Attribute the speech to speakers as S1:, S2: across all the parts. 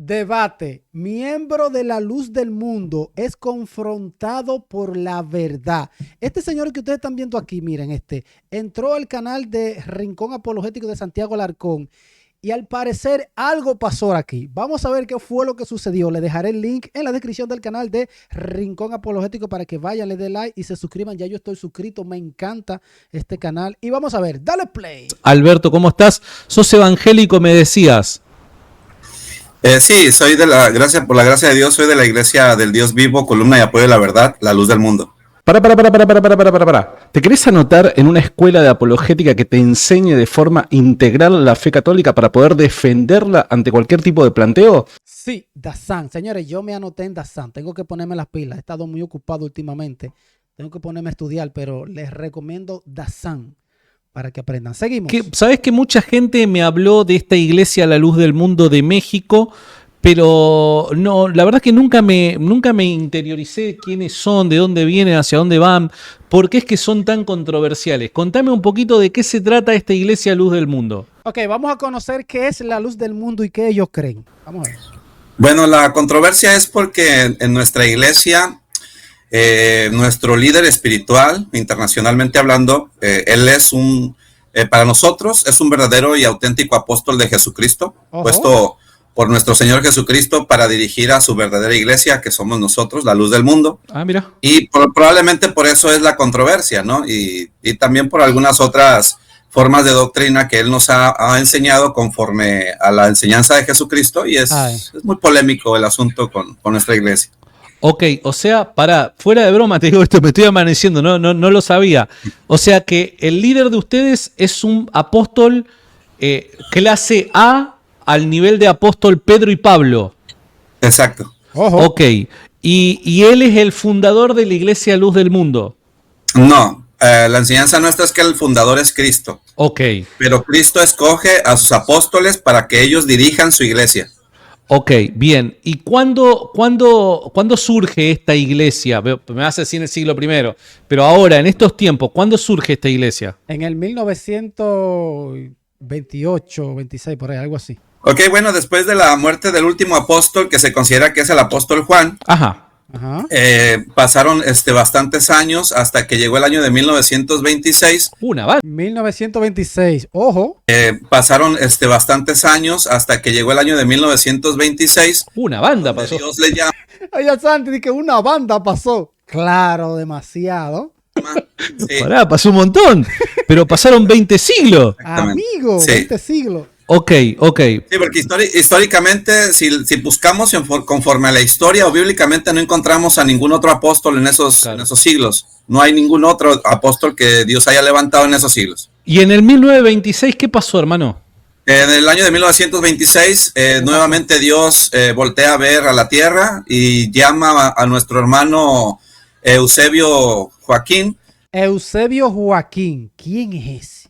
S1: Debate. Miembro de la luz del mundo es confrontado por la verdad. Este señor que ustedes están viendo aquí, miren, entró al canal de Rincón Apologético de Santiago Alarcón y al parecer algo pasó aquí. Vamos a ver qué fue lo que sucedió. Le dejaré el link en la descripción del canal de Rincón Apologético para que vayan, le den like y se suscriban. Ya yo estoy suscrito, me encanta este canal. Y vamos a ver, dale play.
S2: Alberto, ¿cómo estás? Sos evangélico, me decías.
S3: Sí, soy gracias por la gracia de Dios, soy de la Iglesia del Dios Vivo, Columna y Apoyo de la Verdad, la Luz del Mundo.
S2: Para. ¿Te querés anotar en una escuela de apologética que te enseñe de forma integral la fe católica para poder defenderla ante cualquier tipo de planteo?
S1: Sí, Dazan. Señores, yo me anoté en Dazan. Tengo que ponerme las pilas. He estado muy ocupado últimamente. Tengo que ponerme a estudiar, pero les recomiendo Dazan para que aprendan. Seguimos.
S2: Sabés que mucha gente me habló de esta iglesia La Luz del Mundo de México, pero no, la verdad es que nunca me interioricé quiénes son, de dónde vienen, hacia dónde van, por qué es que son tan controversiales. Contame un poquito de qué se trata esta iglesia Luz del Mundo.
S1: Ok, vamos a conocer qué es la Luz del Mundo y qué ellos creen. Vamos a ver.
S3: Bueno, la controversia es porque en nuestra iglesia, nuestro líder espiritual, internacionalmente hablando, él es para nosotros, es un verdadero y auténtico apóstol de Jesucristo, puesto por nuestro Señor Jesucristo para dirigir a su verdadera iglesia, que somos nosotros, la luz del mundo.
S2: Ah, mira.
S3: Y probablemente por eso es la controversia, ¿no? Y también por algunas otras formas de doctrina que él nos ha enseñado conforme a la enseñanza de Jesucristo, y es muy polémico el asunto con nuestra iglesia.
S2: Ok, o sea, fuera de broma te digo esto, me estoy amaneciendo, no lo sabía. O sea que el líder de ustedes es un apóstol clase A al nivel de apóstol Pedro y Pablo.
S3: Exacto.
S2: Ok, y él es el fundador de la Iglesia Luz del Mundo.
S3: No, la enseñanza nuestra es que el fundador es Cristo.
S2: Ok.
S3: Pero Cristo escoge a sus apóstoles para que ellos dirijan su iglesia.
S2: Ok, bien. ¿Y cuándo surge esta iglesia? Me vas a decir en el siglo I, pero ahora, en estos tiempos, ¿cuándo surge esta iglesia?
S1: En el 1928, 26, por ahí, algo así.
S3: Ok, bueno, después de la muerte del último apóstol, que se considera que es el apóstol Juan, pasaron bastantes años hasta que llegó el año de 1926.
S1: 1926, ojo.
S3: Pasaron bastantes años hasta que llegó el año de 1926.
S2: Una banda pasó.
S3: Dios le llama.
S1: Ay, Santi, di que una banda pasó. Claro, demasiado.
S3: Sí.
S2: Pasó un montón, pero pasaron 20 siglos.
S1: Amigo, sí. 20 siglos.
S2: Ok.
S3: Sí, porque históricamente, si buscamos conforme a la historia o bíblicamente, no encontramos a ningún otro apóstol en esos siglos. No hay ningún otro apóstol que Dios haya levantado en esos siglos.
S2: ¿Y en el 1926 qué pasó, hermano?
S3: En el año de 1926, nuevamente Dios voltea a ver a la tierra y llama a nuestro hermano Eusebio Joaquín.
S1: Eusebio Joaquín, ¿quién es ese?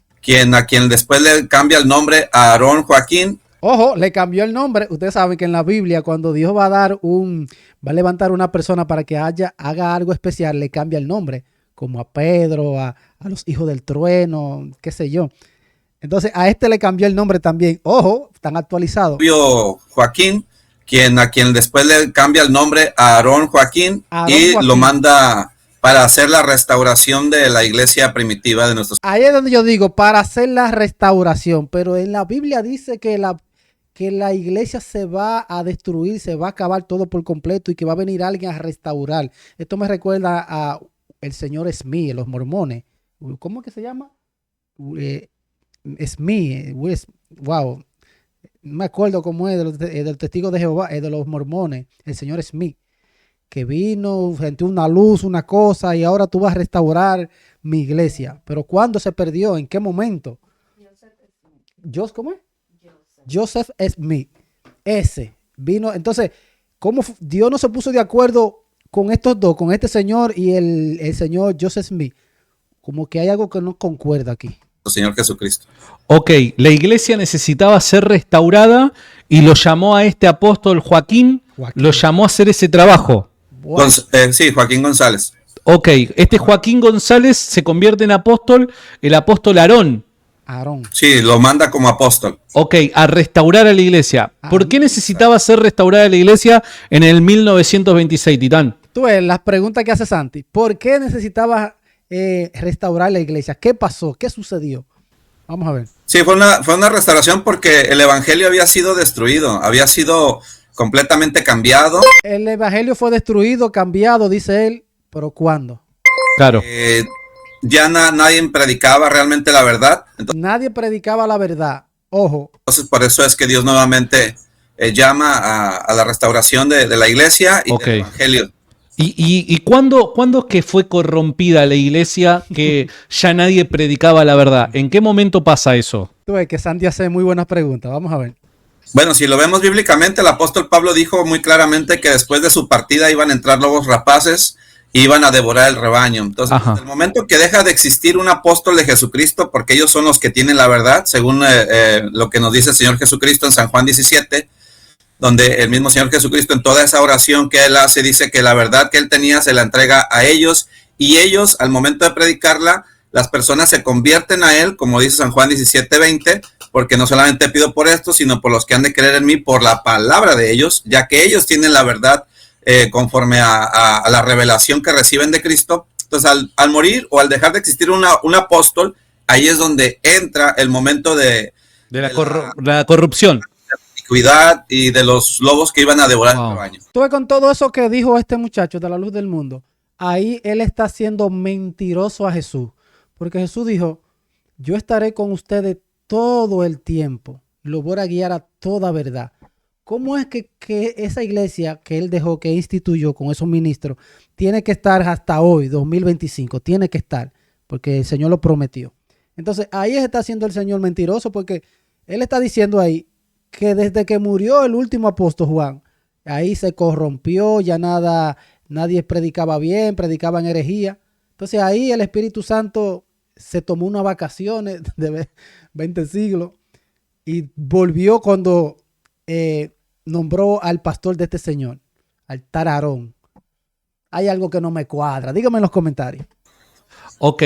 S3: A quien después le cambia el nombre a Aarón Joaquín.
S1: Ojo, le cambió el nombre. Ustedes saben que en la Biblia, cuando Dios va a levantar una persona para que haga algo especial, le cambia el nombre, como a Pedro, a los hijos del trueno, qué sé yo. Entonces, a le cambió el nombre también. Ojo, están actualizados.
S3: Joaquín, a quien después le cambia el nombre a Aarón Joaquín, lo manda para hacer la restauración de la iglesia primitiva de nuestros.
S1: Ahí es donde yo digo, para hacer la restauración, pero en la Biblia dice que la iglesia se va a destruir, se va a acabar todo por completo y que va a venir alguien a restaurar. Esto me recuerda a el señor Smith, los mormones. ¿Cómo es que se llama? Smith, wow. No me acuerdo cómo es, del testigo de Jehová, de los mormones, el señor Smith, que vino, sentí una luz, una cosa, y ahora tú vas a restaurar mi iglesia. Pero ¿cuándo se perdió? ¿En qué momento? ¿Cómo es? Joseph Smith. Ese vino. Entonces, ¿cómo Dios no se puso de acuerdo con estos dos, con este señor y el señor Joseph Smith? Como que hay algo que no concuerda aquí.
S3: Señor Jesucristo.
S2: Ok, la iglesia necesitaba ser restaurada y lo llamó a este apóstol Joaquín. Lo llamó a hacer ese trabajo.
S1: Wow.
S3: Sí, Joaquín González.
S2: Ok, este Joaquín González se convierte en apóstol, el apóstol Aarón.
S1: Aarón.
S3: Sí, lo manda como apóstol.
S2: Ok, a restaurar a la iglesia. ¿Por qué necesitaba ser restaurada la iglesia en el 1926, Titán?
S1: Tú ves las preguntas que hace Santi. ¿Por qué necesitaba restaurar la iglesia? ¿Qué pasó? ¿Qué sucedió? Vamos a ver.
S3: Sí, fue una restauración porque el evangelio había sido destruido, había sido completamente cambiado.
S1: El evangelio fue destruido, cambiado, dice él, pero ¿cuándo?
S2: Claro.
S3: Ya nadie predicaba realmente la verdad.
S1: Nadie predicaba la verdad. Ojo.
S3: Entonces, por eso es que Dios nuevamente llama a la restauración de la iglesia y del evangelio.
S2: ¿Y cuándo es que fue corrompida la iglesia que ya nadie predicaba la verdad? ¿En qué momento pasa eso?
S1: Tú ves que Santi hace muy buenas preguntas. Vamos a ver.
S3: Bueno, si lo vemos bíblicamente, el apóstol Pablo dijo muy claramente que después de su partida iban a entrar lobos rapaces y iban a devorar el rebaño. Entonces, desde el momento que deja de existir un apóstol de Jesucristo, porque ellos son los que tienen la verdad, según lo que nos dice el Señor Jesucristo en San Juan 17, donde el mismo Señor Jesucristo en toda esa oración que Él hace, dice que la verdad que Él tenía se la entrega a ellos, y ellos, al momento de predicarla, las personas se convierten a Él, como dice San Juan 17:20, porque no solamente pido por esto, sino por los que han de creer en mí, por la palabra de ellos, ya que ellos tienen la verdad conforme a la revelación que reciben de Cristo. Entonces, al morir o al dejar de existir un apóstol, ahí es donde entra el momento de
S2: la corrupción.
S3: Cuidad y de los lobos que iban a devorar el rebaño.
S1: Tú ves con todo eso que dijo este muchacho de la luz del mundo, ahí él está siendo mentiroso a Jesús, porque Jesús dijo, yo estaré con ustedes todo el tiempo, lo voy a guiar a toda verdad. ¿Cómo es que esa iglesia que él dejó, que instituyó con esos ministros, tiene que estar hasta hoy, 2025, tiene que estar, porque el Señor lo prometió? Entonces ahí está haciendo el Señor mentiroso, porque él está diciendo ahí que desde que murió el último apóstol Juan, ahí se corrompió, ya nadie predicaba bien, predicaban herejía. Entonces ahí el Espíritu Santo se tomó unas vacaciones de 20 siglos y volvió cuando nombró al pastor de este señor, al Aarón. Hay algo que no me cuadra. Dígame en los comentarios.
S2: Ok.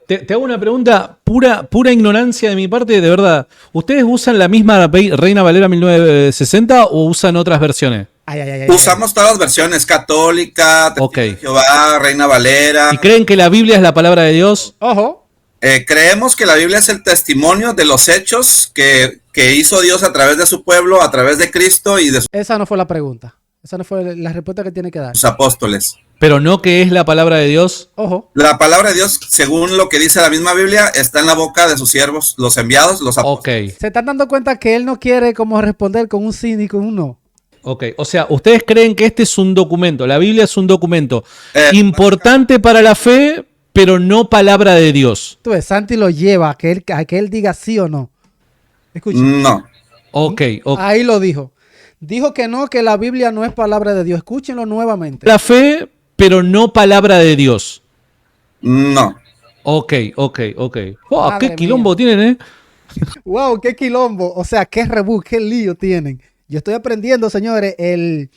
S2: Te hago una pregunta, pura ignorancia de mi parte, de verdad. ¿Ustedes usan la misma Reina Valera 1960 o usan otras versiones?
S3: Usamos todas las versiones, católica, Jehová, Reina Valera.
S2: ¿Y creen que la Biblia es la palabra de Dios?
S1: Ojo.
S3: Creemos que la Biblia es el testimonio de los hechos que hizo Dios a través de su pueblo, a través de Cristo y de
S1: Esa no fue la pregunta. Esa no fue la respuesta que tiene que dar.
S3: sus apóstoles.
S2: Pero no que es la palabra de Dios.
S1: Ojo.
S3: La palabra de Dios, según lo que dice la misma Biblia, está en la boca de sus siervos, los enviados, los apóstoles.
S1: Se están dando cuenta que él no quiere como responder con un sí ni con un no.
S2: Ok, o sea, ¿ustedes creen que este es un documento, la Biblia es un documento importante para la fe, pero no palabra de Dios?
S1: Tú ves, Santi lo lleva a que él diga sí o no. Escucha.
S3: No.
S2: Ok.
S1: Ahí lo dijo. Dijo que no, que la Biblia no es palabra de Dios. Escúchenlo nuevamente.
S2: La fe, pero no palabra de Dios.
S3: No.
S2: Ok. Oh, qué quilombo
S1: mía.
S2: tienen, ¿eh?
S1: Wow, qué quilombo. O sea, qué rebú, qué lío tienen. Yo estoy aprendiendo, señores, el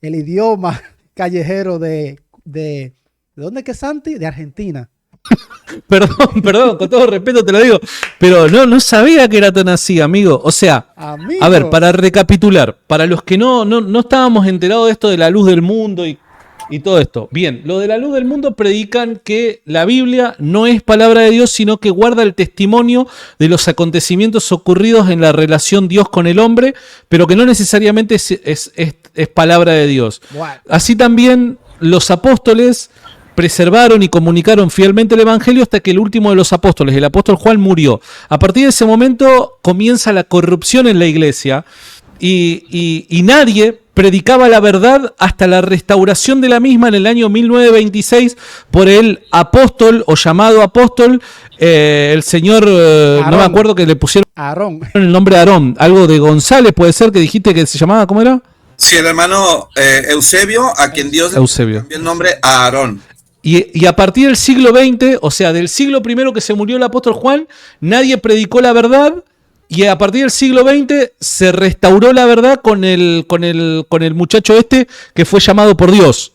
S1: idioma callejero ¿de dónde es que es Santi? De Argentina.
S2: Perdón, con todo respeto te lo digo, pero no sabía que era tan así, amigo. O sea,
S1: amigo.
S2: A ver, para recapitular, para los que no estábamos enterados de esto de la luz del mundo y todo esto. Bien, lo de la luz del mundo predican que la Biblia no es palabra de Dios, sino que guarda el testimonio de los acontecimientos ocurridos en la relación Dios con el hombre, pero que no necesariamente es palabra de Dios.
S1: Bueno.
S2: Así también los apóstoles preservaron y comunicaron fielmente el evangelio hasta que el último de los apóstoles, el apóstol Juan, murió. A partir de ese momento comienza la corrupción en la iglesia y nadie predicaba la verdad hasta la restauración de la misma en el año 1926 por el apóstol o llamado apóstol, el señor, no me acuerdo que le pusieron
S1: Aarón.
S2: El nombre Aarón, algo de González puede ser que dijiste que se llamaba, ¿cómo era?
S3: Sí, el hermano Eusebio, a quien Dios le cambió el nombre a Aarón.
S2: Y a partir del siglo XX, o sea, del siglo I que se murió el apóstol Juan, nadie predicó la verdad. Y a partir del siglo XX se restauró la verdad con el muchacho este que fue llamado por Dios.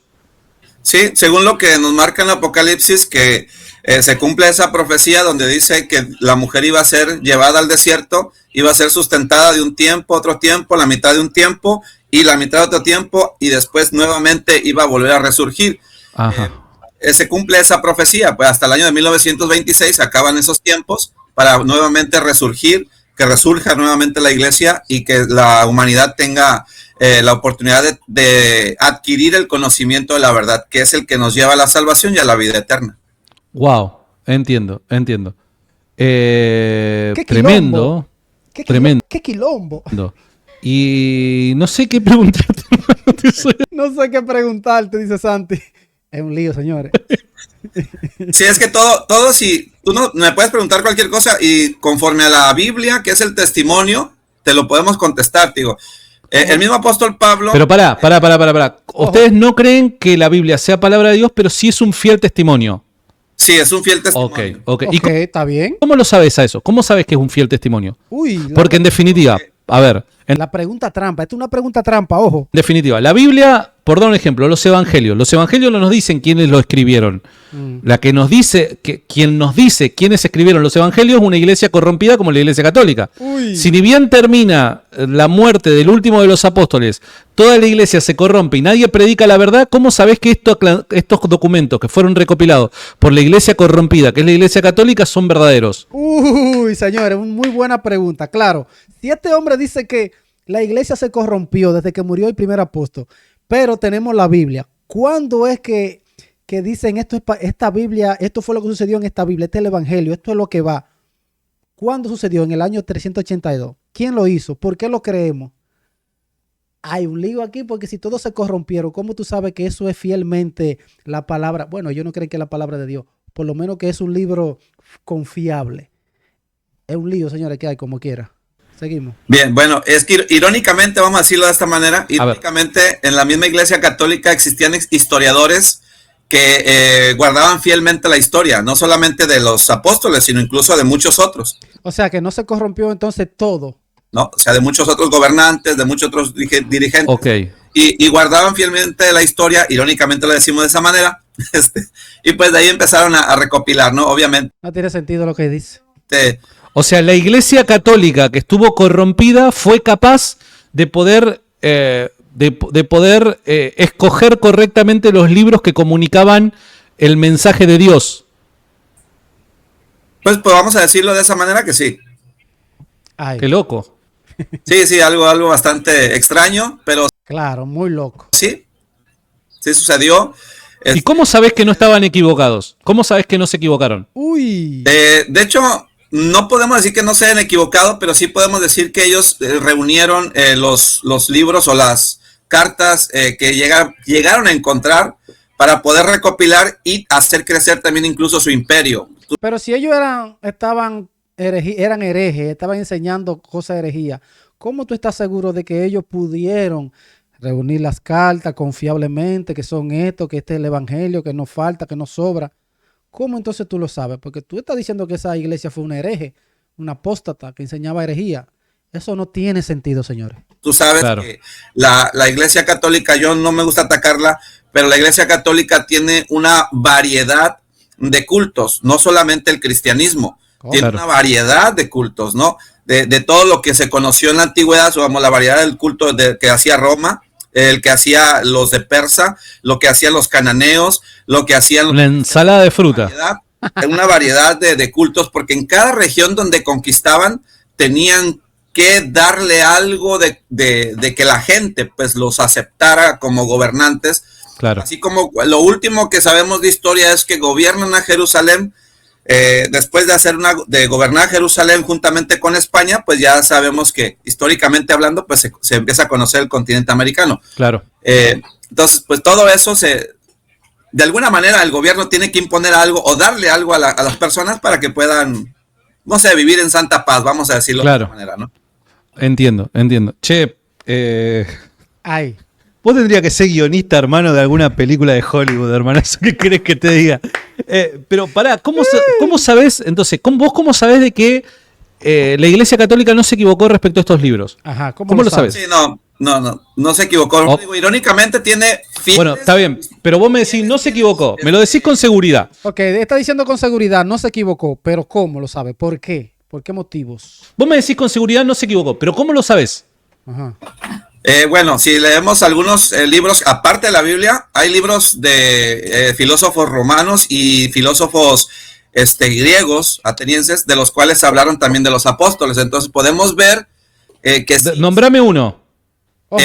S3: Sí, según lo que nos marca en el Apocalipsis, que se cumple esa profecía donde dice que la mujer iba a ser llevada al desierto, iba a ser sustentada de un tiempo, otro tiempo, la mitad de un tiempo y la mitad de otro tiempo, y después nuevamente iba a volver a resurgir.
S2: Ajá.
S3: Se cumple esa profecía, pues hasta el año de 1926 acaban esos tiempos para nuevamente resurgir, que resurja nuevamente la iglesia y que la humanidad tenga la oportunidad de adquirir el conocimiento de la verdad, que es el que nos lleva a la salvación y a la vida eterna.
S2: Wow, entiendo.
S1: ¡Qué
S2: Tremendo.
S1: quilombo! ¡Qué
S2: Tremendo.
S1: ¡Qué quilombo!
S2: Y no sé qué preguntarte, hermano.
S1: No sé qué preguntarte, dice Santi. Es un lío, señores.
S3: Sí, es que todo, si tú no me puedes preguntar cualquier cosa y conforme a la Biblia, que es el testimonio, te lo podemos contestar, digo. El mismo apóstol Pablo.
S2: Pero pará. Ustedes no creen que la Biblia sea palabra de Dios, pero sí es un fiel testimonio.
S3: Sí, es un fiel testimonio.
S2: Ok.
S1: Ok,
S2: ¿Y
S1: está bien.
S2: cómo lo sabes a eso? ¿Cómo sabes que es un fiel testimonio?
S1: Uy,
S2: Porque en definitiva, a ver,
S1: la pregunta trampa. Esto es una pregunta trampa, ojo.
S2: en definitiva, la Biblia, por dar un ejemplo, los evangelios no nos dicen quiénes lo escribieron. La que nos dice, quien nos dice quiénes escribieron los evangelios es una iglesia corrompida como la iglesia católica.
S1: Uy.
S2: Si ni bien termina la muerte del último de los apóstoles, toda la iglesia se corrompe y nadie predica la verdad, ¿cómo sabés que estos documentos que fueron recopilados por la iglesia corrompida, que es la iglesia católica, son verdaderos?
S1: Uy, señores, muy buena pregunta. Claro, si este hombre dice que la iglesia se corrompió desde que murió el primer apóstol, pero tenemos la Biblia, ¿cuándo es que dicen esta Biblia, esto fue lo que sucedió en esta Biblia, este es el evangelio, esto es lo que va? ¿Cuándo sucedió? En el año 382. ¿Quién lo hizo? ¿Por qué lo creemos? Hay un lío aquí porque si todos se corrompieron, ¿cómo tú sabes que eso es fielmente la palabra? Bueno, yo no creo que es la palabra de Dios, por lo menos que es un libro confiable. Es un lío, señores, que hay como quiera. Seguimos.
S3: Bien, bueno, es que irónicamente, vamos a decirlo de esta manera, irónicamente en la misma iglesia católica existían historiadores que guardaban fielmente la historia, no solamente de los apóstoles, sino incluso de muchos otros.
S1: O sea, que no se corrompió entonces todo.
S3: ¿No? O sea, de muchos otros gobernantes, de muchos otros dirigentes.
S2: Ok.
S3: Y guardaban fielmente la historia, irónicamente lo decimos de esa manera, y pues de ahí empezaron a recopilar, ¿no? Obviamente.
S1: No tiene sentido lo que dice.
S2: O sea, la iglesia católica que estuvo corrompida fue capaz de poder, escoger correctamente los libros que comunicaban el mensaje de Dios.
S3: Pues vamos a decirlo de esa manera que sí.
S1: Ay,
S2: Qué loco.
S3: Sí, algo bastante extraño, pero
S1: claro, muy loco.
S3: sí sucedió.
S2: ¿Y cómo sabes que no estaban equivocados? ¿Cómo sabes que no se equivocaron?
S1: Uy.
S3: De hecho, no podemos decir que no se hayan equivocado, pero sí podemos decir que ellos reunieron los libros o las cartas que llegaron a encontrar para poder recopilar y hacer crecer también incluso su imperio.
S1: Pero si ellos eran herejes, estaban enseñando cosas de herejía, ¿cómo tú estás seguro de que ellos pudieron reunir las cartas confiablemente, que son esto, que este es el evangelio, que no falta, que no sobra? ¿Cómo entonces tú lo sabes? Porque tú estás diciendo que esa iglesia fue una hereje, una apóstata que enseñaba herejía. Eso no tiene sentido, señores.
S3: Tú sabes que la iglesia católica, yo no me gusta atacarla, pero la iglesia católica tiene una variedad de cultos, no solamente el cristianismo. Tiene una variedad de cultos, ¿no? De todo lo que se conoció en la antigüedad, digamos, la variedad del culto que hacía Roma, el que hacía los de Persa, lo que hacían los cananeos, lo que hacían...
S2: La ensalada de fruta.
S3: Una variedad de cultos, porque en cada región donde conquistaban tenían que darle algo de que la gente pues los aceptara como gobernantes.
S2: Claro.
S3: Así como lo último que sabemos de historia es que gobiernan a Jerusalén. Después de gobernar Jerusalén juntamente con España, pues ya sabemos que históricamente hablando, pues se empieza a conocer el continente americano.
S2: Claro.
S3: Entonces, pues todo eso de alguna manera el gobierno tiene que imponer algo o darle algo a las personas para que puedan, no sé, vivir en santa paz, vamos a decirlo de esa manera, ¿no?
S2: Entiendo. Che,
S1: Ay.
S2: vos tendrías que ser guionista, hermano, de alguna película de Hollywood, hermano. ¿Qué querés que te diga? Pero pará, ¿cómo sabés? Entonces, ¿vos cómo sabés de que la Iglesia Católica no se equivocó respecto a estos libros?
S1: Ajá,
S2: ¿Cómo lo sabes?
S3: Sí, no. no se equivocó.
S2: Oh.
S3: Digo, irónicamente tiene
S2: Bueno, está bien, pero vos me decís, no se equivocó. Me lo decís con seguridad.
S1: Ok, está diciendo con seguridad, no se equivocó, pero ¿cómo lo sabe? ¿Por qué? ¿Por qué motivos?
S2: Vos me decís con seguridad, no se equivocó. Pero ¿cómo lo sabes?
S1: Ajá.
S3: Bueno, si leemos algunos libros, aparte de la Biblia, hay libros de filósofos romanos y filósofos griegos, atenienses, de los cuales hablaron también de los apóstoles. Entonces podemos ver que sí,
S2: Nombrame uno.
S1: Ojo.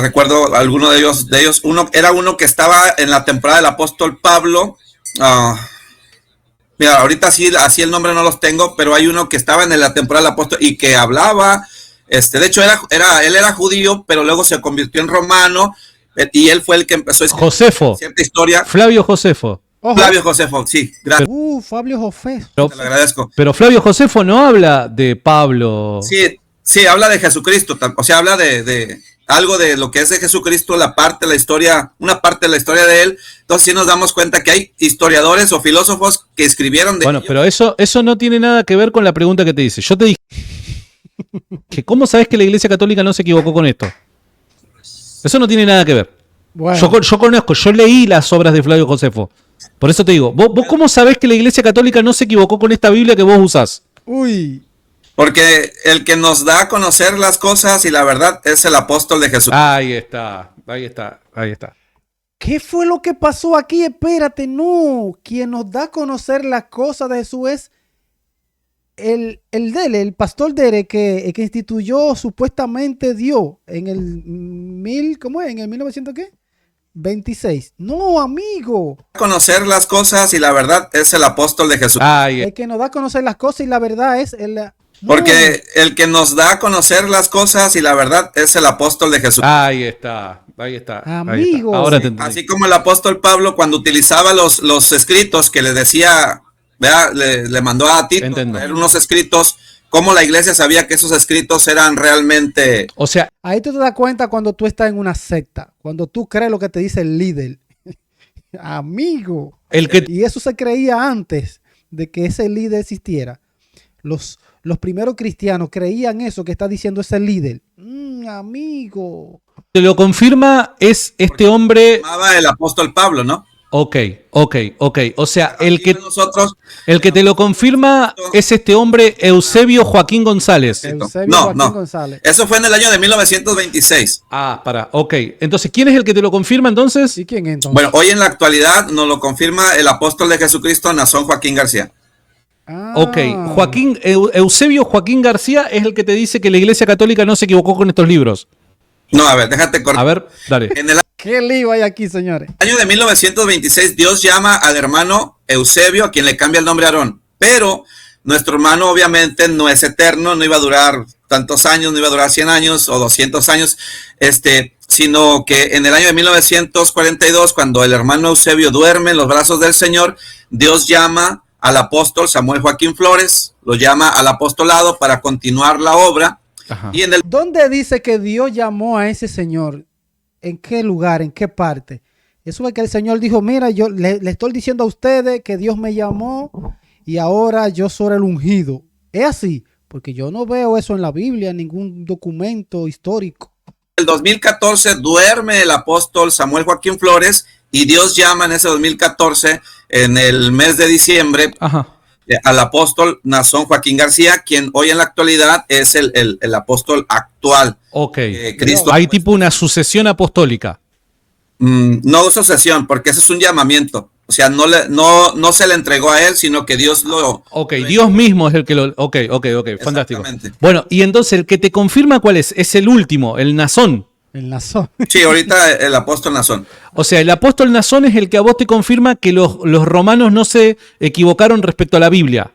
S3: recuerdo alguno de ellos. Uno que estaba en la temporada del apóstol Pablo. Mira, ahorita sí, así el nombre no los tengo, pero hay uno que estaba en la temporada del apóstol y que hablaba. De hecho, él era judío, pero luego se convirtió en romano y él fue el que empezó a escribir
S2: Josefo.
S3: cierta historia.
S2: Flavio Josefo.
S1: Ojo.
S3: Flavio Josefo, sí, gracias,
S1: Fabio Jofé.
S2: Pero,
S3: te lo agradezco.
S2: pero Flavio Josefo no habla de Pablo.
S3: Sí, habla de Jesucristo, o sea, habla de algo de lo que es de Jesucristo, una parte de la historia de él. Entonces sí nos damos cuenta que hay historiadores o filósofos que escribieron de
S2: Bueno,
S3: ellos.
S2: pero eso no tiene nada que ver con la pregunta que te hice. Yo te dije que ¿cómo sabes que la Iglesia Católica no se equivocó con esto? Eso no tiene nada que ver.
S1: Bueno,
S2: Yo conozco, yo leí las obras de Flavio Josefo. Por eso te digo, ¿vos cómo sabés que la Iglesia Católica no se equivocó con esta Biblia que vos usás?
S1: uy.
S3: Porque el que nos da a conocer las cosas y la verdad es el apóstol de Jesús.
S2: Ahí está.
S1: ¿Qué fue lo que pasó aquí? Espérate, no. Quien nos da a conocer las cosas de Jesús es el pastor Dere, que instituyó supuestamente Dios en el ¿cómo es? ¿En el 1900 qué? 26. No, amigo.
S3: Conocer las cosas y la verdad es el apóstol de Jesús.
S1: El que nos da a conocer las cosas y la verdad es el... No.
S3: Porque el que nos da a conocer las cosas y la verdad es el apóstol de Jesús.
S2: Ahí está.
S1: Amigo.
S2: Ahora te entendí.
S3: Así como el apóstol Pablo cuando utilizaba los escritos que le decía, ¿verdad? Le mandó a Tito traer unos escritos, como la iglesia sabía que esos escritos eran realmente...
S2: O sea,
S1: ahí tú te das cuenta cuando tú estás en una secta, cuando tú crees lo que te dice el líder. Amigo. Y eso se creía antes de que ese líder existiera. Los primeros cristianos creían eso que está diciendo ese líder. Amigo.
S2: te lo confirma es este hombre...
S3: Llamaba el apóstol Pablo, ¿no?
S2: Ok. O sea, el que
S3: nosotros,
S2: te lo confirma es este hombre Eusebio Joaquín González.
S3: No. Eso fue en el año de 1926.
S2: Ok. Entonces, ¿quién es el que te lo confirma entonces?
S1: ¿Y quién entonces?
S3: Bueno, hoy en la actualidad nos lo confirma el apóstol de Jesucristo, Nazón Joaquín García.
S2: Ok, Eusebio Joaquín García es el que te dice que la Iglesia Católica no se equivocó con estos libros.
S3: No, a ver, déjate cortar.
S2: A ver, dale.
S3: En el
S1: ¿Qué lío hay aquí, señores?
S3: año de 1926, Dios llama al hermano Eusebio, a quien le cambia el nombre a Aarón. Pero nuestro hermano obviamente no es eterno, no iba a durar tantos años, no iba a durar 100 años o 200 años, sino que en el año de 1942, cuando el hermano Eusebio duerme en los brazos del Señor, Dios llama al apóstol Samuel Joaquín Flores, lo llama al apostolado para continuar la obra.
S2: Ajá.
S3: Y en el
S1: ¿Dónde dice que Dios llamó a ese señor? ¿En qué lugar? ¿En qué parte? Eso es que el Señor dijo, mira, yo le estoy diciendo a ustedes que Dios me llamó y ahora yo soy el ungido. ¿Es así? Porque yo no veo eso en la Biblia, en ningún documento histórico.
S3: el 2014 duerme el apóstol Samuel Joaquín Flores y Dios llama en ese 2014, en el mes de diciembre, al apóstol Nazón Joaquín García, quien hoy en la actualidad es el apóstol actual.
S2: Ok.
S3: Cristo.
S2: Hay tipo una sucesión apostólica.
S3: No sucesión, porque ese es un llamamiento. O sea, no se le entregó a él, sino que Dios lo...
S2: Ok, Dios mismo es el que lo... Ok, fantástico. Bueno, y entonces el que te confirma cuál es el último, el Nazón.
S1: El Nazón.
S3: Sí, ahorita el apóstol Nazón.
S2: O sea, el apóstol Nazón es el que a vos te confirma que los romanos no se equivocaron respecto a la Biblia.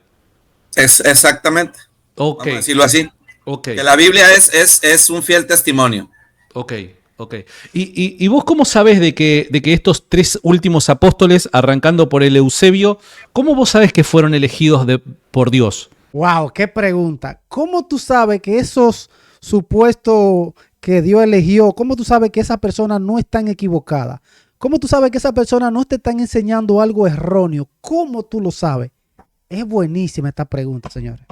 S3: Exactamente.
S2: Ok.
S3: Vamos a decirlo así.
S2: Ok.
S3: Que la Biblia es un fiel testimonio.
S2: Ok. ¿Y vos cómo sabés de que estos tres últimos apóstoles, arrancando por el Eusebio, cómo vos sabés que fueron elegidos por Dios?
S1: Wow, qué pregunta. ¿Cómo tú sabes que esos supuestos que Dios eligió, cómo tú sabes que esa persona no están equivocada? ¿Cómo tú sabes que esa persona no te están enseñando algo erróneo? ¿Cómo tú lo sabes? Es buenísima esta pregunta, señores.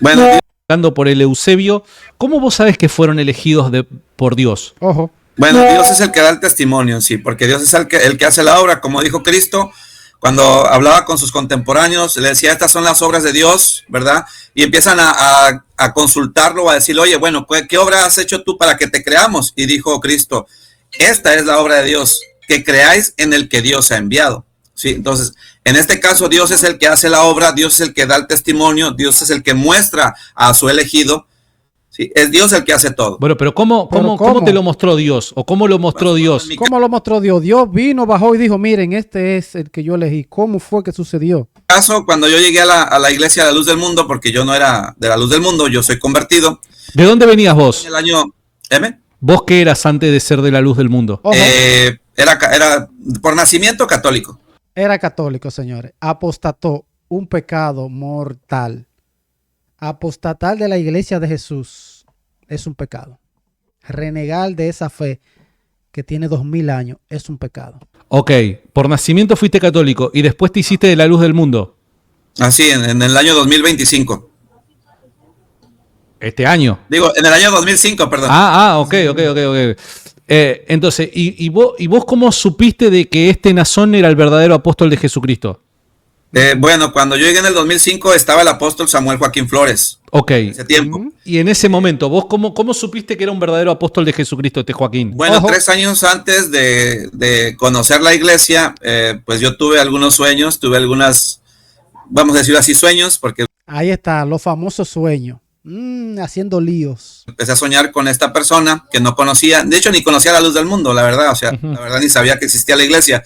S3: Bueno,
S2: Hablando por el Eusebio, ¿cómo vos sabés que fueron elegidos por Dios?
S1: Ojo.
S3: Bueno, Dios es el que da el testimonio, sí, porque Dios es el que hace la obra, como dijo Cristo, cuando hablaba con sus contemporáneos, le decía, estas son las obras de Dios, ¿verdad? Y empiezan a consultarlo, a decirle, oye, bueno, ¿qué obra has hecho tú para que te creamos? Y dijo Cristo, esta es la obra de Dios, que creáis en el que Dios ha enviado. Sí, entonces, en este caso, Dios es el que hace la obra, Dios es el que da el testimonio, Dios es el que muestra a su elegido. Sí, es Dios el que hace todo.
S2: Bueno, pero ¿cómo te lo mostró Dios? ¿O cómo lo mostró Dios?
S1: ¿Cómo lo mostró Dios? Dios vino, bajó y dijo, miren, este es el que yo elegí. ¿Cómo fue que sucedió?
S3: En caso, cuando yo llegué a la iglesia de la Luz del Mundo, porque yo no era de la Luz del Mundo, yo soy convertido.
S2: ¿De dónde venías vos?
S3: En el año M.
S2: ¿Vos qué eras antes de ser de la Luz del Mundo?
S3: Era por nacimiento católico.
S1: Era católico, señores. Apostató, un pecado mortal. Apostatar de la iglesia de Jesús es un pecado. Renegar de esa fe que tiene 2000 años es un pecado.
S2: Ok, por nacimiento fuiste católico y después te hiciste de la Luz del Mundo.
S3: Así, en el año 2025.
S2: ¿Este año?
S3: Digo, en el año 2005, perdón.
S2: Ok. Entonces, ¿y vos cómo supiste de que este Nazón era el verdadero apóstol de Jesucristo?
S3: Bueno, cuando yo llegué en el 2005 estaba el apóstol Samuel Joaquín Flores.
S2: Ok.
S3: Ese tiempo.
S2: Y en ese momento, ¿vos cómo supiste que era un verdadero apóstol de Jesucristo este Joaquín?
S3: Bueno, 3 años antes de conocer la iglesia, pues yo tuve algunos sueños, tuve algunas, vamos a decir así, sueños, porque
S1: ahí está, los famosos sueños. Haciendo líos.
S3: Empecé a soñar con esta persona que no conocía, de hecho ni conocía la Luz del Mundo, la verdad, o sea, la verdad ni sabía que existía la iglesia.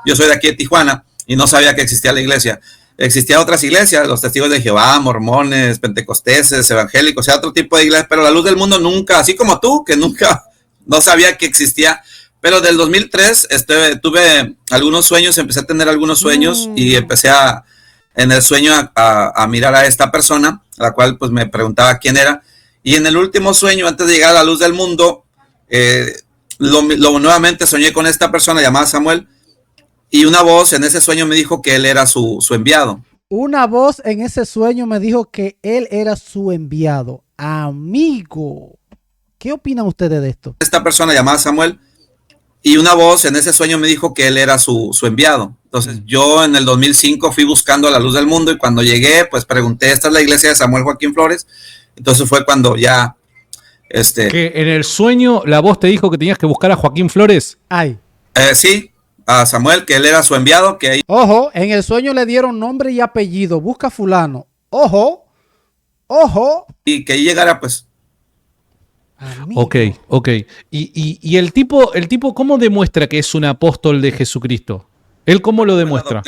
S3: Yo soy de aquí de Tijuana y no sabía que existía la iglesia. Existían otras iglesias, los testigos de Jehová, mormones, pentecosteses, evangélicos, o sea, otro tipo de iglesias, pero la Luz del Mundo nunca, así como tú, que nunca, no sabía que existía. Pero del 2003 tuve algunos sueños, empecé a tener algunos sueños y empecé en el sueño a mirar a esta persona, a la cual pues me preguntaba quién era. Y en el último sueño, antes de llegar a la Luz del Mundo, nuevamente soñé con esta persona llamada Samuel, y una voz en ese sueño me dijo que él era su enviado.
S1: Una voz en ese sueño me dijo que él era su enviado. Amigo, ¿qué opinan ustedes de esto?
S3: Esta persona llamada Samuel, y una voz en ese sueño me dijo que él era su enviado. Entonces yo en el 2005 fui buscando la Luz del Mundo y cuando llegué, pues pregunté, ¿esta es la iglesia de Samuel Joaquín Flores? Entonces fue cuando ya...
S2: Que en el sueño la voz te dijo que tenías que buscar a Joaquín Flores.
S1: Ay.
S3: Sí, a Samuel, que él era su enviado, que ahí...
S1: Ojo, en el sueño le dieron nombre y apellido. Busca fulano. Ojo.
S3: Y que ahí llegara, pues...
S1: Amigo.
S2: Ok. Y el tipo, ¿cómo demuestra que es un apóstol de Jesucristo? ¿Él cómo lo demuestra?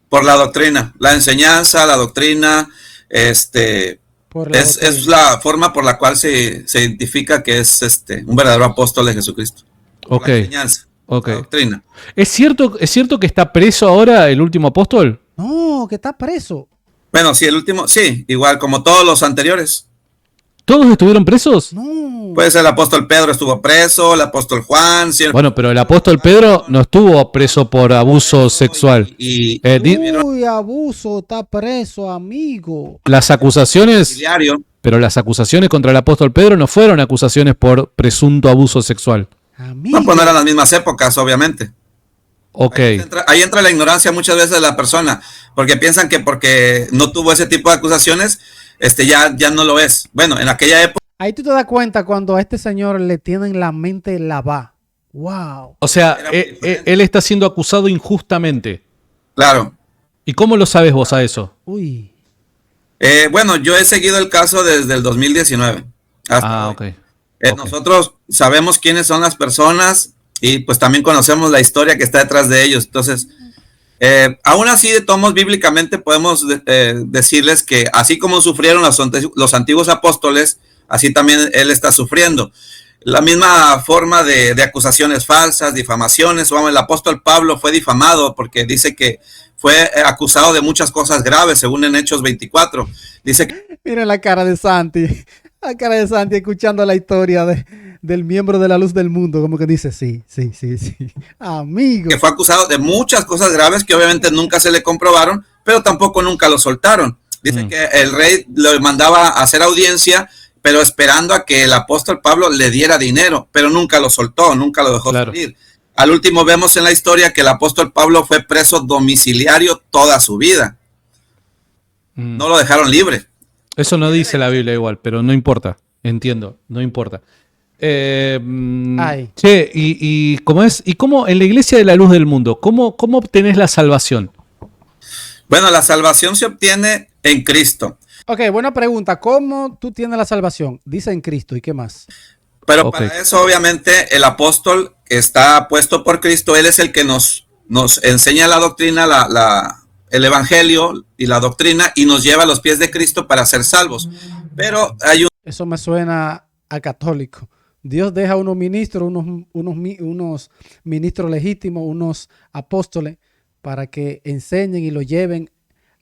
S3: Por la doctrina, la enseñanza, la doctrina, es la forma por la cual se identifica que es un verdadero apóstol de Jesucristo.
S2: Ok.
S3: La enseñanza, la doctrina.
S2: ¿Es cierto que está preso ahora el último apóstol?
S1: No, que está preso.
S3: Bueno, sí, el último, sí, igual como todos los anteriores.
S2: ¿Todos estuvieron presos?
S1: No.
S3: Pues el apóstol Pedro estuvo preso, el apóstol Juan. ¿Cierto?
S2: Bueno, pero el apóstol Pedro no estuvo preso por abuso sexual.
S1: Uy, abuso, está preso, amigo.
S2: Las acusaciones... Pero las acusaciones contra el apóstol Pedro no fueron acusaciones por presunto abuso sexual.
S1: Amigo.
S3: No, pues no eran las mismas épocas, obviamente.
S2: Ok.
S3: Ahí entra la ignorancia muchas veces de la persona, porque piensan que porque no tuvo ese tipo de acusaciones, ya no lo es. Bueno, en aquella época...
S1: Ahí tú te das cuenta cuando a este señor le tienen la mente lavada. Wow.
S2: O sea, él está siendo acusado injustamente.
S3: Claro.
S2: ¿Y cómo lo sabes vos a eso?
S1: Uy.
S3: Bueno, yo he seguido el caso desde el 2019.
S2: Ok.
S3: Nosotros sabemos quiénes son las personas y pues también conocemos la historia que está detrás de ellos. Entonces, aún así, de tomos bíblicamente podemos decirles que así como sufrieron los antiguos apóstoles, así también él está sufriendo. La misma forma de acusaciones falsas, difamaciones. El apóstol Pablo fue difamado porque dice que fue acusado de muchas cosas graves, según en Hechos 24. Dice que...
S1: Miren la cara de Santi. La cara de Santi escuchando la historia del miembro de la Luz del Mundo. Como que dice, sí. Amigo.
S3: Que fue acusado de muchas cosas graves que obviamente nunca se le comprobaron, pero tampoco nunca lo soltaron. Dice que el rey lo mandaba a hacer audiencia, pero esperando a que el apóstol Pablo le diera dinero, pero nunca lo soltó, nunca lo dejó salir. Al último vemos en la historia que el apóstol Pablo fue preso domiciliario toda su vida. No lo dejaron libre.
S2: Eso no dice la Biblia igual, pero no importa. Entiendo, no importa. Che, ¿y cómo es? ¿Y cómo en la Iglesia de la Luz del Mundo, cómo obtenés la salvación?
S3: Bueno, la salvación se obtiene en Cristo.
S1: Ok, buena pregunta. ¿Cómo tú tienes la salvación? Dice en Cristo, ¿y qué más?
S3: Pero para eso, obviamente, el apóstol que está puesto por Cristo, él es el que nos enseña la doctrina, el evangelio y la doctrina, y nos lleva a los pies de Cristo para ser salvos. Pero hay
S1: Eso me suena a católico. Dios deja unos ministros, unos ministros legítimos, unos apóstoles, para que enseñen y lo lleven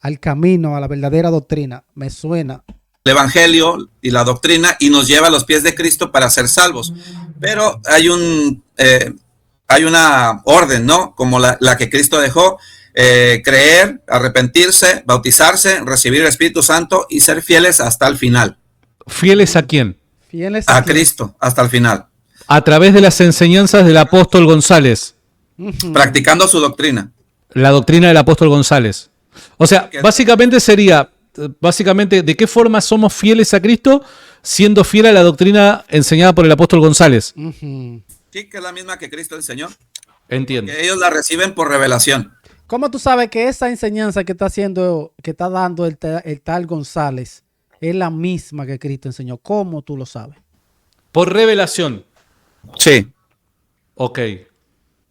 S1: al camino, a la verdadera doctrina. Me suena.
S3: El evangelio y la doctrina, y nos lleva a los pies de Cristo para ser salvos. Pero hay una orden, ¿no? Como la que Cristo dejó, creer, arrepentirse, bautizarse, recibir el Espíritu Santo y ser fieles hasta el final.
S2: ¿Fieles a quién?
S1: Fieles
S3: a Cristo hasta el final.
S2: A través de las enseñanzas del apóstol González.
S3: Practicando su doctrina.
S2: La doctrina del apóstol González. O sea, básicamente sería, ¿de qué forma somos fieles a Cristo? Siendo fiel a la doctrina enseñada por el apóstol González.
S3: Sí, que es la misma que Cristo enseñó.
S2: Entiendo.
S3: Que ellos la reciben por revelación.
S1: ¿Cómo tú sabes que esa enseñanza que está dando el tal González es la misma que Cristo enseñó? ¿Cómo tú lo sabes?
S2: Por revelación.
S3: Sí.
S2: Ok.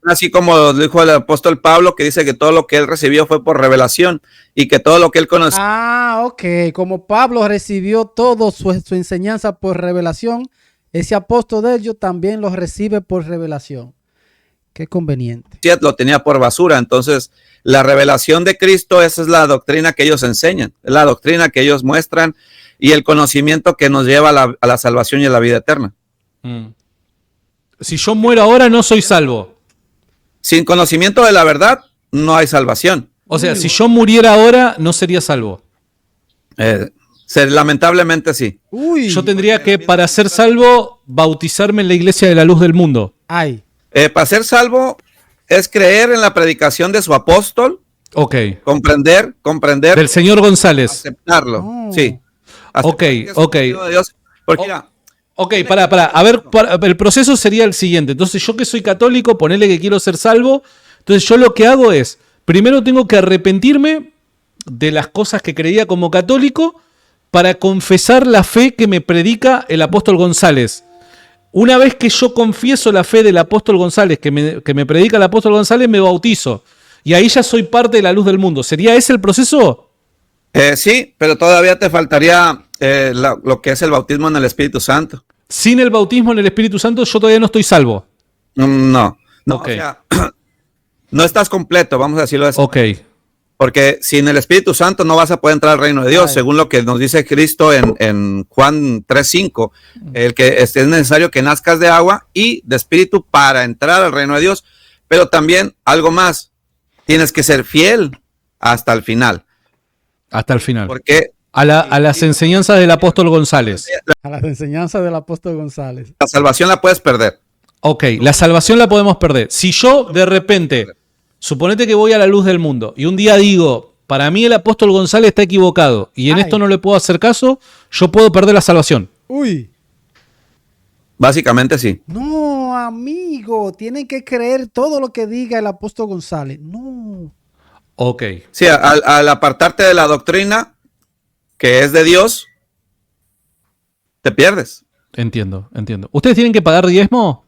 S3: Así como dijo el apóstol Pablo, que dice que todo lo que él recibió fue por revelación y que todo lo que él conoció.
S1: Ah, ok. Como Pablo recibió todo su enseñanza por revelación, ese apóstol de ellos también lo recibe por revelación. Qué conveniente.
S3: Lo tenía por basura. Entonces, la revelación de Cristo, esa es la doctrina que ellos enseñan, es la doctrina que ellos muestran y el conocimiento que nos lleva a la salvación y a la vida eterna.
S2: Si yo muero ahora, no soy salvo.
S3: Sin conocimiento de la verdad, no hay salvación.
S2: O sea, si yo muriera ahora, no sería salvo.
S3: Lamentablemente sí.
S2: Yo tendría que, para ser salvo, bautizarme en la Iglesia de la Luz del Mundo.
S3: Para ser salvo es creer en la predicación de su apóstol.
S2: Ok.
S3: Comprender.
S2: Del señor González.
S3: Aceptarlo. Sí.
S2: Ok.
S3: Porque mira,
S2: ok, para. A ver, el proceso sería el siguiente. Entonces, yo que soy católico, ponele que quiero ser salvo. Entonces, yo lo que hago es, primero tengo que arrepentirme de las cosas que creía como católico para confesar la fe que me predica el apóstol González. Una vez que yo confieso la fe del apóstol González, que me predica el apóstol González, me bautizo. Y ahí ya soy parte de la luz del mundo. ¿Sería ese el proceso?
S3: Sí, pero todavía te faltaría lo que es el bautismo en el Espíritu Santo.
S2: Sin el bautismo en el Espíritu Santo, yo todavía no estoy salvo.
S3: No.
S2: Okay.
S3: O sea, no estás completo, vamos a decirlo así.
S2: Ok.
S3: Porque sin el Espíritu Santo no vas a poder entrar al reino de Dios, según lo que nos dice Cristo en Juan 3:5, el que es necesario que nazcas de agua y de espíritu para entrar al reino de Dios. Pero también algo más, tienes que ser fiel hasta el final.
S2: Hasta el final.
S3: Porque
S2: a las enseñanzas del apóstol González.
S1: A las enseñanzas del apóstol González.
S3: La salvación la puedes perder.
S2: Ok, la salvación la podemos perder. Si yo de repente, suponete que voy a la luz del mundo y un día digo, para mí el apóstol González está equivocado y en esto no le puedo hacer caso, yo puedo perder la salvación.
S1: Uy.
S3: Básicamente sí.
S1: No, amigo, tienen que creer todo lo que diga el apóstol González. No.
S2: Ok.
S3: Sí, al apartarte de la doctrina que es de Dios, te pierdes.
S2: Entiendo. ¿Ustedes tienen que pagar diezmo?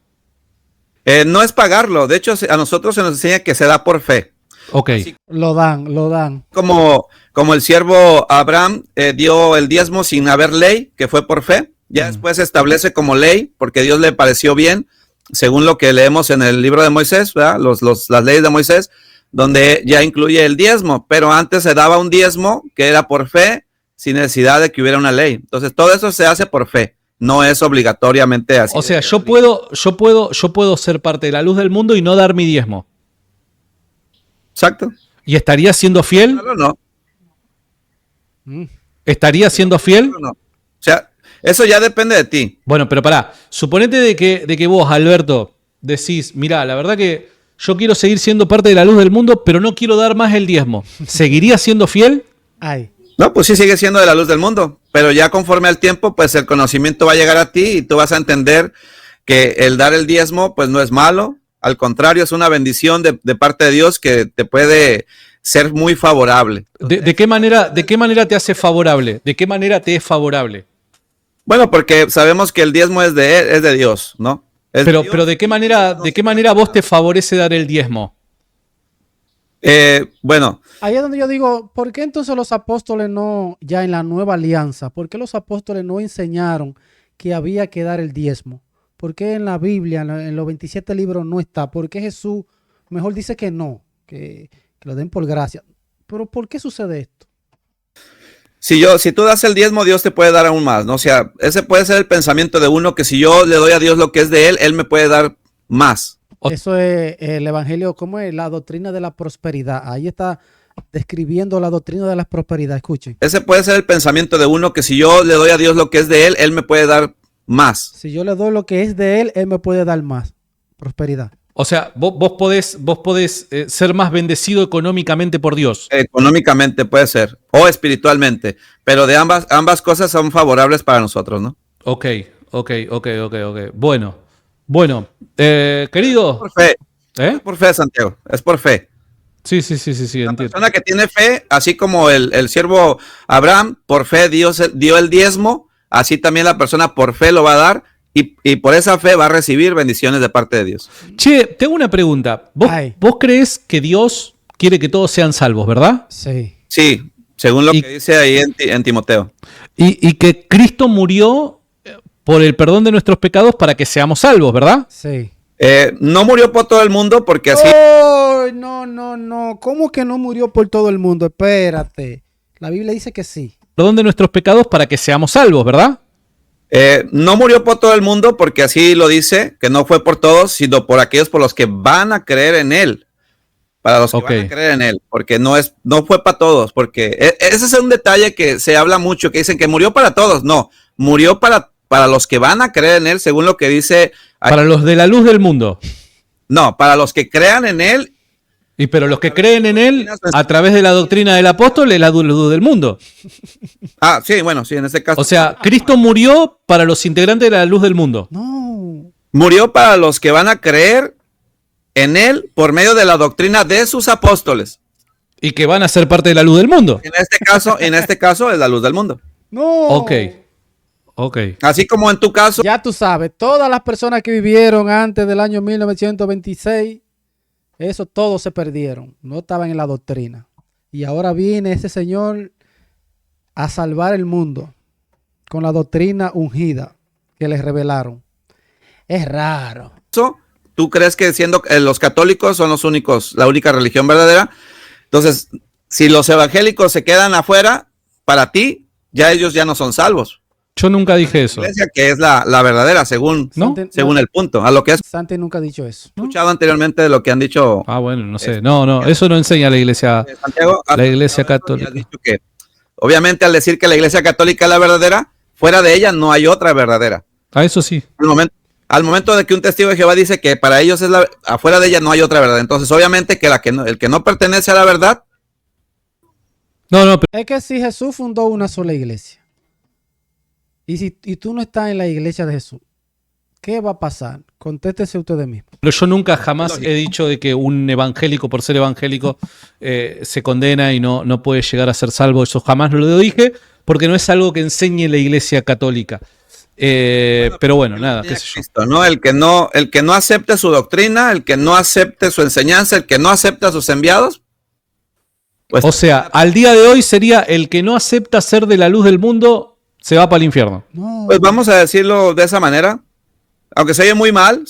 S3: No es pagarlo. De hecho, a nosotros se nos enseña que se da por fe.
S2: Ok.
S3: Así,
S1: lo dan.
S3: Como el siervo Abraham dio el diezmo sin haber ley, que fue por fe. Ya después se establece como ley, porque Dios le pareció bien, según lo que leemos en el libro de Moisés, ¿verdad? Las leyes de Moisés, donde ya incluye el diezmo. Pero antes se daba un diezmo que era por fe, sin necesidad de que hubiera una ley. Entonces, todo eso se hace por fe. No es obligatoriamente así.
S2: O sea, yo puedo ser parte de la luz del mundo y no dar mi diezmo.
S3: Exacto.
S2: ¿Y estaría siendo fiel?
S3: No.
S2: ¿Estaría siendo fiel?
S3: No. O sea, eso ya depende de ti.
S2: Bueno, pero pará, suponete de que vos, Alberto, decís, mirá, la verdad que yo quiero seguir siendo parte de la luz del mundo, pero no quiero dar más el diezmo. ¿Seguirías siendo fiel?
S1: Ay.
S3: No, pues sí sigue siendo de la luz del mundo, pero ya conforme al tiempo, pues el conocimiento va a llegar a ti y tú vas a entender que el dar el diezmo, pues no es malo, al contrario, es una bendición de parte de Dios que te puede ser muy favorable.
S2: ¿De qué manera te hace favorable? ¿De qué manera te es favorable?
S3: Bueno, porque sabemos que el diezmo es de Dios, ¿no?
S2: Pero ¿de qué manera vos te favorece dar el diezmo?
S3: Bueno.
S1: Ahí es donde yo digo, ¿por qué entonces los apóstoles no, ya en la nueva alianza, por qué los apóstoles no enseñaron que había que dar el diezmo? ¿Por qué en la Biblia, en los 27 libros no está? ¿Por qué Jesús mejor dice que no, que lo den por gracia? Pero ¿por qué sucede esto?
S3: Si tú das el diezmo, Dios te puede dar aún más, ¿no? O sea, ese puede ser el pensamiento de uno, que si yo le doy a Dios lo que es de Él me puede dar más.
S1: Eso es el evangelio, ¿cómo es? La doctrina de la prosperidad. Ahí está describiendo la doctrina de la prosperidad. Escuchen.
S3: Ese puede ser el pensamiento de uno, que si yo le doy a Dios lo que es de Él me puede dar más.
S1: Si yo le doy lo que es de Él me puede dar más. Prosperidad.
S2: O sea, vos podés ser más bendecido económicamente por Dios.
S3: Económicamente puede ser, o espiritualmente, pero de ambas cosas son favorables para nosotros, ¿no?
S2: Ok. Bueno, querido.
S3: Por fe.
S2: ¿Eh?
S3: Es por fe, Santiago, es por fe.
S2: Sí,
S3: La
S2: entiendo.
S3: persona que tiene fe, así como el siervo Abraham, por fe Dios dio el diezmo, así también la persona por fe lo va a dar. Y por esa fe va a recibir bendiciones de parte de Dios.
S2: Che, tengo una pregunta. ¿Vos crees que Dios quiere que todos sean salvos, verdad?
S1: Sí.
S3: Sí, según lo que dice ahí en Timoteo.
S2: Y que Cristo murió por el perdón de nuestros pecados para que seamos salvos, ¿verdad?
S1: Sí.
S3: No murió por todo el mundo porque así...
S1: Oh, no. ¿Cómo que no murió por todo el mundo? Espérate. La Biblia dice que sí.
S2: Perdón de nuestros pecados para que seamos salvos, ¿verdad?
S3: No murió por todo el mundo porque así lo dice, que no fue por todos, sino por aquellos por los que van a creer en Él. Para los que van a creer en Él, porque no fue para todos, porque ese es un detalle que se habla mucho, que dicen que murió para todos. No, murió para los que van a creer en Él, según lo que dice...
S2: Para los de la luz del mundo.
S3: No, para los que crean en Él.
S2: Pero los que creen en Él, a través de la doctrina del apóstol, es la luz del mundo.
S3: Ah, sí, bueno, sí, en este caso.
S2: O sea, Cristo murió para los integrantes de la luz del mundo.
S1: No.
S3: Murió para los que van a creer en Él por medio de la doctrina de sus apóstoles.
S2: Y que van a ser parte de la luz del mundo.
S3: En este caso es la luz del mundo.
S1: No.
S2: Ok.
S3: Así como en tu caso.
S1: Ya tú sabes, todas las personas que vivieron antes del año 1926, eso todos se perdieron. No estaban en la doctrina. Y ahora viene ese señor a salvar el mundo con la doctrina ungida que les revelaron. Es raro.
S3: ¿Tú crees que siendo los católicos son los únicos, la única religión verdadera? Entonces, si los evangélicos se quedan afuera, para ti, ya ellos ya no son salvos.
S2: Yo nunca dije eso.
S3: La iglesia que es la verdadera, según el punto. A lo que has
S1: Santi nunca ha dicho eso.
S3: escuchado anteriormente de lo que han dicho.
S2: Ah, bueno, no sé. No, eso no enseña la iglesia.
S3: Santiago,
S2: la iglesia católica.
S3: Has dicho que, obviamente, al decir que la iglesia católica es la verdadera, fuera de ella no hay otra verdadera.
S2: Ah, eso sí.
S3: Al momento de que un testigo de Jehová dice que para ellos afuera de ella no hay otra verdad. Entonces, obviamente, que el que no pertenece a la verdad.
S2: No,
S1: es que si Jesús fundó una sola iglesia y tú no estás en la iglesia de Jesús, ¿qué va a pasar? Contéstese ustedes mismos.
S2: Pero yo nunca jamás he dicho de que un evangélico, por ser evangélico, se condena y no puede llegar a ser salvo. Eso jamás lo dije, porque no es algo que enseñe la iglesia católica. Pero bueno, nada, qué sé yo.
S3: Cristo, ¿no? El que no acepte su doctrina, el que no acepte su enseñanza, el que no acepte a sus enviados.
S2: Pues, o sea, al día de hoy sería el que no acepta ser de la luz del mundo, se va para el infierno.
S1: No.
S3: Pues vamos a decirlo de esa manera. Aunque se oye muy mal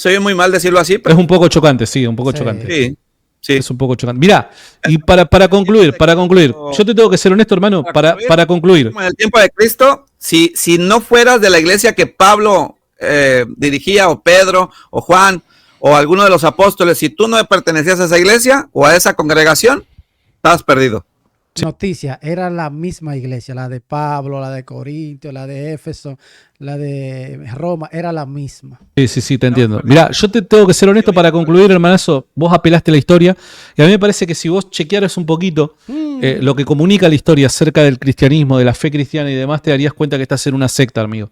S3: decirlo así. Pero...
S2: Es un poco chocante, sí, un poco chocante.
S3: Sí.
S2: Es un poco chocante. Mirá, y para concluir, yo te tengo que ser honesto, hermano, para concluir.
S3: En el tiempo de Cristo, si no fueras de la iglesia que Pablo dirigía, o Pedro, o Juan, o alguno de los apóstoles, si tú no pertenecías a esa iglesia o a esa congregación, estabas perdido.
S1: Noticia, era la misma iglesia, la de Pablo, la de Corinto, la de Éfeso, la de Roma, era la misma.
S2: Sí, te entiendo. Mirá, yo te tengo que ser honesto para concluir, hermanazo. Vos apelaste a la historia y a mí me parece que si vos chequearas un poquito lo que comunica la historia acerca del cristianismo, de la fe cristiana y demás, te darías cuenta que estás en una secta, amigo.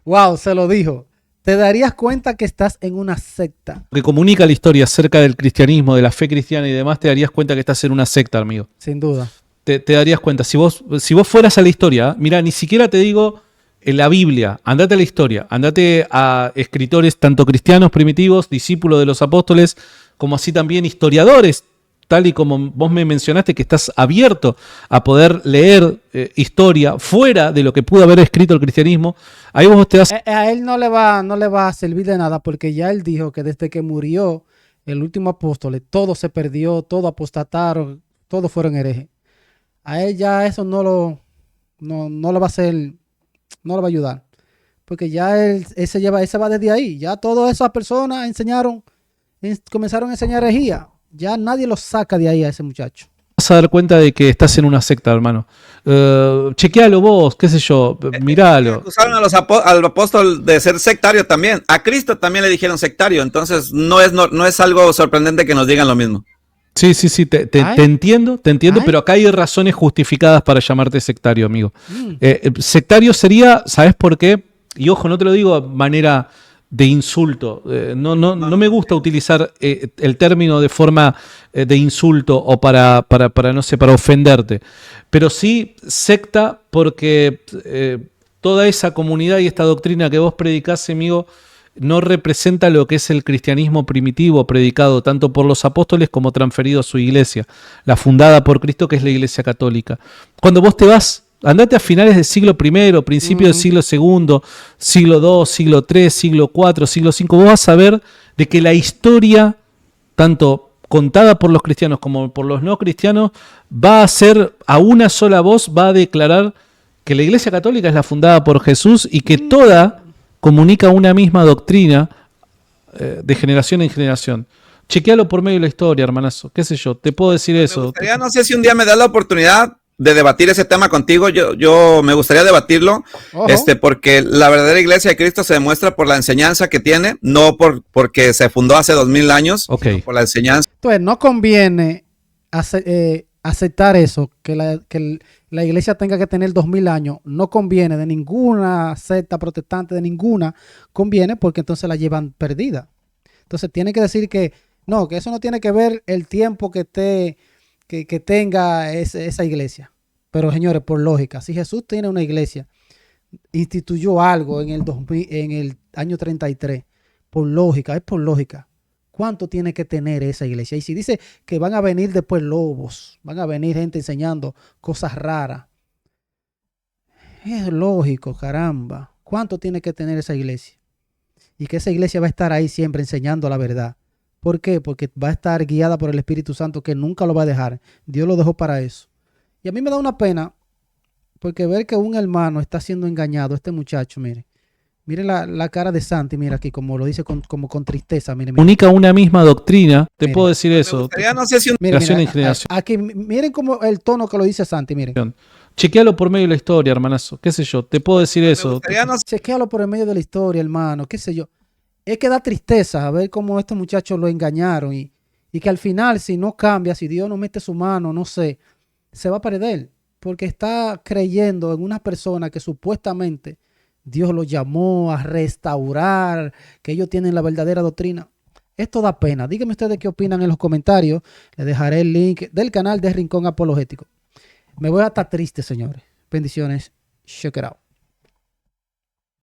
S1: Wow, se lo dijo. Te darías cuenta que estás en una secta.
S2: Lo que comunica la historia acerca del cristianismo, de la fe cristiana y demás, te darías cuenta que estás en una secta, amigo.
S1: Sin duda.
S2: Te darías cuenta. Si vos fueras a la historia, mira, ni siquiera te digo en la Biblia, andate a la historia, andate a escritores tanto cristianos primitivos, discípulos de los apóstoles, como así también historiadores, tal y como vos me mencionaste que estás abierto a poder leer historia fuera de lo que pudo haber escrito el cristianismo. Ahí vos te das...
S1: A él no le va a servir de nada porque ya él dijo que desde que murió el último apóstol, todo se perdió, todo apostataron, todos fueron herejes. A él ya eso no le va a hacer, no le va a ayudar. Porque ya él se va desde ahí. Ya todas esas personas comenzaron a enseñar herejía. Ya nadie lo saca de ahí a ese muchacho.
S2: Vas a dar cuenta de que estás en una secta, hermano. Chequealo vos, qué sé yo, miralo.
S3: Acusaron al apóstol de ser sectario también. A Cristo también le dijeron sectario. Entonces no es algo sorprendente que nos digan lo mismo.
S2: Sí, te entiendo, pero acá hay razones justificadas para llamarte sectario, amigo. Sectario sería, ¿sabes por qué? Y ojo, no te lo digo de manera de insulto. No me gusta utilizar el término de forma de insulto o para no sé, para ofenderte. Pero sí secta porque toda esa comunidad y esta doctrina que vos predicás, amigo, no representa lo que es el cristianismo primitivo predicado tanto por los apóstoles como transferido a su iglesia, la fundada por Cristo, que es la Iglesia Católica. Cuando vos te vas, andate a finales del siglo I, principio del siglo II, siglo II, siglo III, siglo IV, siglo V, vos vas a ver de que la historia, tanto contada por los cristianos como por los no cristianos, va a ser a una sola voz, va a declarar que la Iglesia Católica es la fundada por Jesús y que toda comunica una misma doctrina de generación en generación. Chequealo por medio de la historia, hermanazo. ¿Qué sé yo? Te puedo decir eso.
S3: No sé si un día me das la oportunidad de debatir ese tema contigo. Yo me gustaría debatirlo, porque la verdadera Iglesia de Cristo se demuestra por la enseñanza que tiene, no porque se fundó hace 2000 años, sino por la enseñanza.
S1: Entonces, no conviene aceptar eso, que la iglesia tenga que tener 2000 años, no conviene de ninguna secta protestante, de ninguna conviene, porque entonces la llevan perdida. Entonces tiene que decir que no, que eso no tiene que ver el tiempo que tenga esa iglesia. Pero señores, por lógica, si Jesús tiene una iglesia, instituyó algo en el año 33, por lógica, es por lógica. ¿Cuánto tiene que tener esa iglesia? Y si dice que van a venir después lobos, van a venir gente enseñando cosas raras. Es lógico, caramba. ¿Cuánto tiene que tener esa iglesia? Y que esa iglesia va a estar ahí siempre enseñando la verdad. ¿Por qué? Porque va a estar guiada por el Espíritu Santo, que nunca lo va a dejar. Dios lo dejó para eso. Y a mí me da una pena, porque ver que un hermano está siendo engañado, este muchacho, mire. Mire la cara de Santi, mira aquí, como lo dice como con tristeza. Mire.
S2: Comunica una misma doctrina, te puedo decir eso.
S3: No sé si
S2: generación en generación.
S1: Aquí, miren como el tono que lo dice Santi, miren.
S2: Chequealo por medio de la historia, hermanazo. ¿Qué sé yo? Te puedo decir eso.
S1: Chequealo por el medio de la historia, hermano. ¿Qué sé yo? Es que da tristeza a ver cómo estos muchachos lo engañaron y que al final, si no cambia, si Dios no mete su mano, no sé, se va a perder. Porque está creyendo en una persona que supuestamente Dios los llamó a restaurar, que ellos tienen la verdadera doctrina. Esto da pena. Díganme ustedes qué opinan en los comentarios. Les dejaré el link del canal de Rincón Apologético. Me voy a estar triste, señores. Bendiciones. Check it out.